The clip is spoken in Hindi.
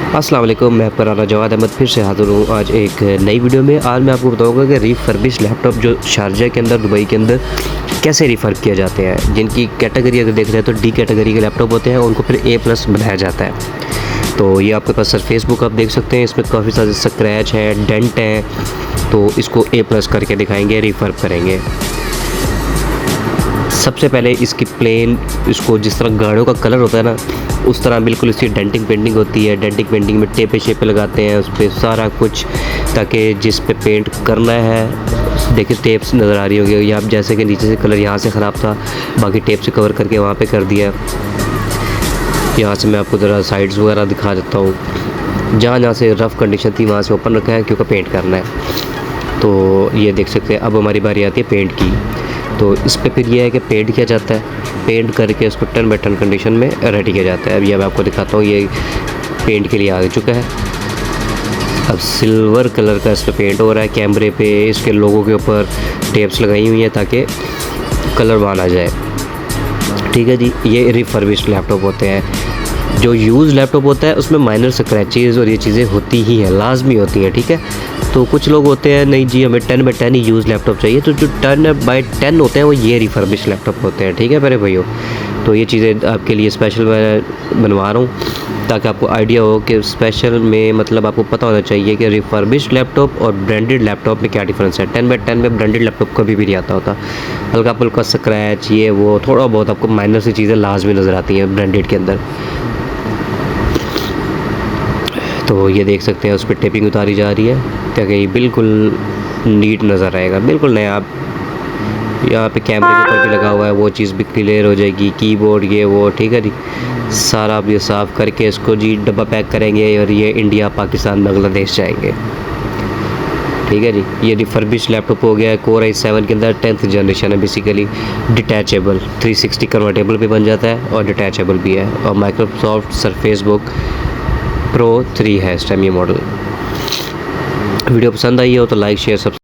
अस्सलाम वालेकुम, मैं आपका राना जवाद अहमद फिर से हाज़िर हूँ आज एक नई वीडियो में। आज मैं आपको बताऊँगा कि रिफर्बिश लैपटॉप जो शारजा के अंदर, दुबई के अंदर कैसे रिफ़र्ब किए जाते हैं। जिनकी कैटेगरी अगर देख रहे हैं तो डी कैटेगरी के लैपटॉप होते हैं, उनको फिर A+ बनाया जाता है। तो ये आपके पास सरफेस बुक आप देख सकते हैं, इसमें काफ़ी सारे स्क्रैच हैं, डेंट हैं, तो इसको A+ करके दिखाएँगे, रिफ़र्ब करेंगे। सबसे पहले इसकी प्लेन, इसको जिस तरह गाड़ियों का कलर होता है ना, उस तरह बिल्कुल इसकी डेंटिंग पेंटिंग होती है। डेंटिंग पेंटिंग में टेपे शेपे लगाते हैं उस पर सारा कुछ, ताकि जिस पे पेंट करना है, देखिए टेप्स नज़र आ रही होगी, या आप जैसे कि नीचे से कलर यहाँ से ख़राब था, बाकी टेप से कवर करके वहाँ पे कर दिया। यहाँ से मैं आपको ज़रा साइड्स वगैरह दिखा देता हूँ, जहाँ जहाँ से रफ़ कंडीशन थी वहाँ से ओपन रखा है, क्योंकि पेंट करना है। तो ये देख सकते हैं। अब हमारी बारी आती है पेंट की। तो इस पे फिर ये है कि पेंट किया जाता है, पेंट करके उसको 10/10 कंडीशन में रेडी किया जाता है। अब ये मैं आपको दिखाता हूँ, ये पेंट के लिए आ चुका है। अब सिल्वर कलर का इस पर पेंट हो रहा है। कैमरे पे इसके लोगों के ऊपर टेप्स लगाई हुई हैं ताकि कलर बाहर आ जाए। ठीक है जी, ये रिफर्बिश्ड लैपटॉप होते हैं। जो यूज़ लैपटॉप होता है उसमें माइनर स्क्रैचेस और ये चीज़ें होती ही हैं, लाजमी होती हैं। ठीक है, तो कुछ लोग होते हैं नहीं जी हमें 10/10 ही यूज़ लैपटॉप चाहिए, तो जो 10/10 होते हैं वो ये रिफर्बिश लैपटॉप होते हैं। ठीक है मेरे भाइयों, तो ये चीज़ें आपके लिए स्पेशल मैं बनवा रहा हूँ ताकि आपको आइडिया हो कि स्पेशल में मतलब आपको पता होना चाहिए कि रिफर्बिश लैपटॉप और ब्रांडेड लैपटॉप में क्या डिफरेंस है। 10/10 में ब्रांडेड लैपटॉप कभी भी नहीं आता होता। हल्का फुल्का स्क्रैच, ये वो थोड़ा बहुत आपको माइनर सी चीज़ें लाजमी नज़र आती हैं ब्रांडेड के अंदर। तो ये देख सकते हैं उस पर टेपिंग उतारी जा रही है ताकि ये बिल्कुल नीट नज़र आएगा, बिल्कुल नया। आप यहाँ पे कैमरे के ऊपर भी लगा हुआ है, वो चीज़ भी क्लियर हो जाएगी। कीबोर्ड ये वो, ठीक है जी, सारा आप ये साफ़ करके इसको जी डब्बा पैक करेंगे और ये इंडिया, पाकिस्तान, बांग्लादेश जाएंगे। ठीक है जी, ये रिफर्बिश लैपटॉप हो गया है। Core i7 के अंदर 10th जनरेशन है। बेसिकली डिटैचेबल 360 कन्वर्टेबल भी बन जाता है और डिटैचेबल भी है। और माइक्रोसॉफ्ट सरफेस बुक Pro 3 है इस टाइम ये मॉडल। वीडियो पसंद आई हो तो लाइक शेयर सब्सक्राइब